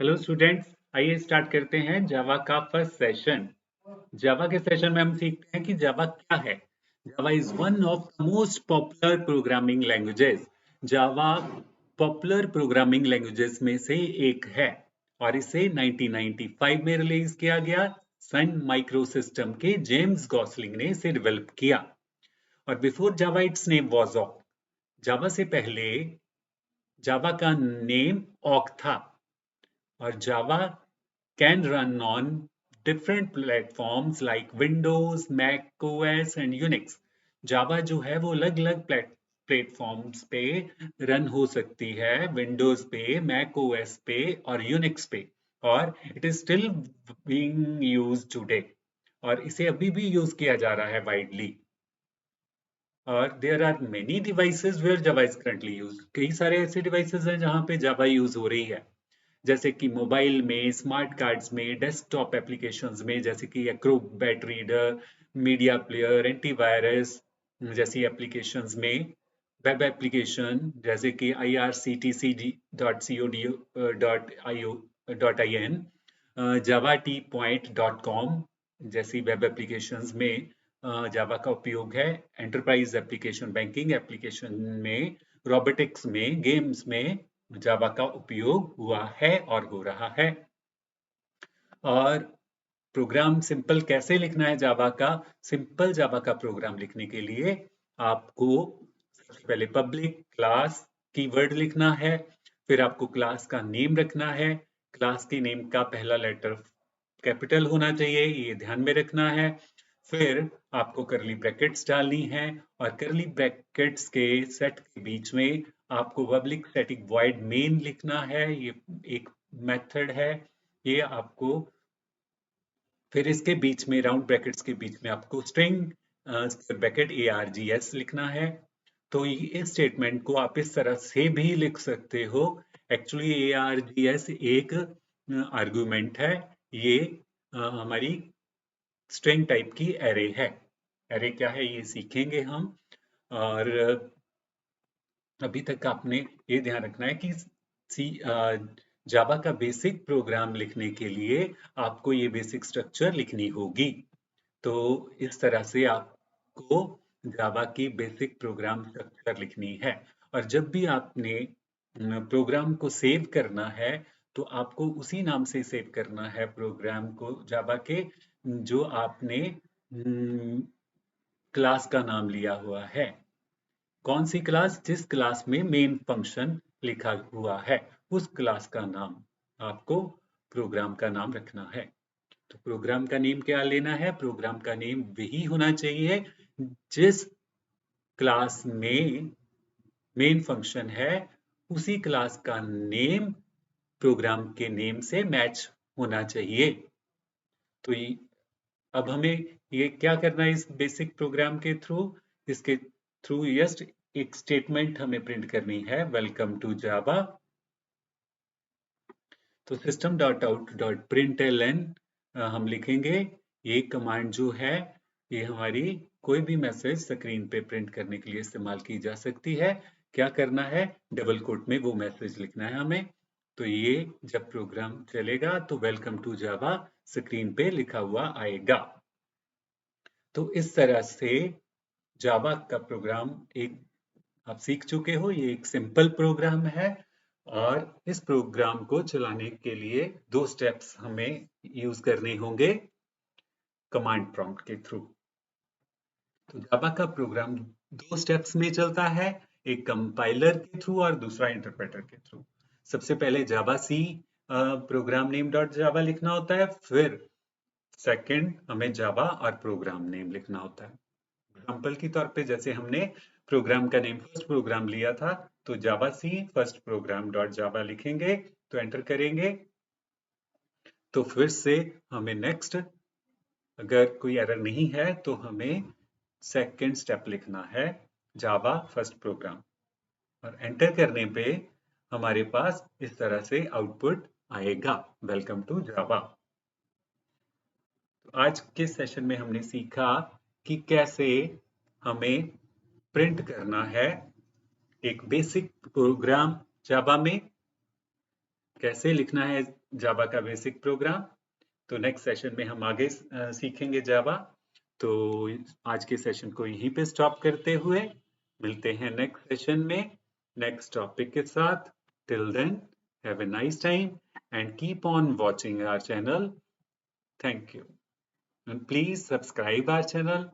Hello students, आइए start करते हैं जावा का फर्स्ट सेशन। जावा के सेशन में हम सीखते हैं कि जावा क्या है। Java is one of the most popular programming languages. Java popular programming languages में से एक है और इसे 1995 में रिलीज किया गया। सन माइक्रो सिस्टम के जेम्स गॉसलिंग ने इसे डेवलप किया। और before Java it's name was ऑक। जावा से पहले जावा का नेम ऑक था। और Java can run on different platforms like Windows, Mac OS and Unix. Java जो है वो अलग अलग प्लेटफॉर्म्स पे रन हो सकती है, विंडोज पे, मैक ओएस पे और यूनिक्स पे। और it is still being used today, और इसे अभी भी यूज किया जा रहा है वाइडली। और there are many devices where Java is currently used. कई सारे ऐसे डिवाइसेस हैं जहां पे जावा यूज हो रही है, जैसे कि मोबाइल में, स्मार्ट कार्ड्स में, डेस्कटॉप एप्लीकेशंस में, जैसे कि Acrobat reader, media player, antivirus जैसी एप्लीकेशंस में, वेब एप्लीकेशन जैसे कि irctc.cod.io.in, जावा टी पॉइंट डॉट कॉम जैसी वेब एप्लीकेशंस में जावा का उपयोग है। एंटरप्राइज एप्लीकेशन, बैंकिंग एप्लीकेशन में, रोबोटिक्स में, गेम्स में जावा का उपयोग हुआ है और हो रहा है। और प्रोग्राम सिंपल कैसे लिखना है जावा का? सिंपल जावा का प्रोग्राम लिखने के लिए आपको सबसे पहले पब्लिक क्लास कीवर्ड लिखना है। फिर आपको क्लास का नेम रखना है। क्लास के नेम का पहला लेटर कैपिटल होना चाहिए, ये ध्यान में रखना है। फिर आपको करली ब्रैकेट्स डालनी है, और करली ब्रैकेट्स के सेट के बीच में आपको पब्लिक स्टैटिक वॉइड मेन लिखना है। ये एक मेथड है, ये आपको। फिर इसके बीच में राउंड ब्रैकेट्स के बीच में आपको स्ट्रिंग ब्रैकेट args लिखना है। तो इस स्टेटमेंट को आप इस तरह से भी लिख सकते हो। एक्चुअली args एक आर्गुमेंट है। ये हमारी स्ट्रिंग टाइप की एरे है। एरे क्या है ये सीखेंगे हम। और अभी तक आपने ये ध्यान रखना है कि सी जावा का बेसिक प्रोग्राम लिखने के लिए आपको ये बेसिक स्ट्रक्चर लिखनी होगी। तो इस तरह से आपको जावा की बेसिक प्रोग्राम स्ट्रक्चर लिखनी है। और जब भी आपने प्रोग्राम को सेव करना है, तो आपको उसी नाम से सेव करना है प्रोग्राम को, जावा के, जो आपने क्लास का नाम लिया हुआ है। कौन सी क्लास? जिस क्लास में मेन फंक्शन लिखा हुआ है, उस क्लास का नाम आपको प्रोग्राम का नाम रखना है। तो प्रोग्राम का नेम क्या लेना है? प्रोग्राम का नेम वही होना चाहिए जिस क्लास में मेन फंक्शन है, उसी क्लास का नेम प्रोग्राम के नेम से मैच होना चाहिए। तो अब हमें ये क्या करना है इस बेसिक प्रोग्राम के थ्रू? इसके थ्रू जस्ट एक स्टेटमेंट हमें प्रिंट करनी है, वेलकम टू जावा। तो system.out.println हम लिखेंगे। ये कमांड जो है, ये हमारी कोई भी मैसेज स्क्रीन पे प्रिंट करने के लिए इस्तेमाल की जा सकती है। क्या करना है? डबल कोट में वो मैसेज लिखना है हमें। तो ये जब प्रोग्राम चलेगा तो वेलकम टू जावा स्क्रीन पे लिखा हुआ आएगा। तो इस तरह से जावा का प्रोग्राम एक आप सीख चुके हो। ये एक सिंपल प्रोग्राम है, और इस प्रोग्राम को चलाने के लिए दो स्टेप्स हमें यूज करने होंगे कमांड प्रॉम्प्ट के थ्रू। तो जावा का प्रोग्राम दो स्टेप्स में चलता है, एक कंपाइलर के थ्रू और दूसरा इंटरप्रेटर के थ्रू। सबसे पहले Java C program name dot Java लिखना होता है, फिर सेकंड हमें जावा और प्रोग्राम नेम लिखना होता है। एग्जाम्पल के तौर पे जैसे हमने प्रोग्राम का नेम फर्स्ट प्रोग्राम लिया था, तो जावा सी फर्स्ट प्रोग्राम डॉट जावा लिखेंगे, तो एंटर करेंगे। तो फिर से हमें नेक्स्ट, अगर कोई एरर नहीं है तो हमें सेकंड स्टेप लिखना है, जावा फर्स्ट प्रोग्राम, और एंटर करने पे हमारे पास इस तरह से आउटपुट आएगा, वेलकम टू जावा। तो आज के सेशन में हमने सीखा कि कैसे हमें प्रिंट करना है एक बेसिक प्रोग्राम जावा में, कैसे लिखना है जावा का बेसिक प्रोग्राम। तो नेक्स्ट सेशन में हम आगे सीखेंगे जावा। तो आज के सेशन को यहीं पे स्टॉप करते हुए मिलते हैं नेक्स्ट सेशन में नेक्स्ट टॉपिक के साथ। Till then have a nice time and keep on watching our channel. Thank you and please subscribe our channel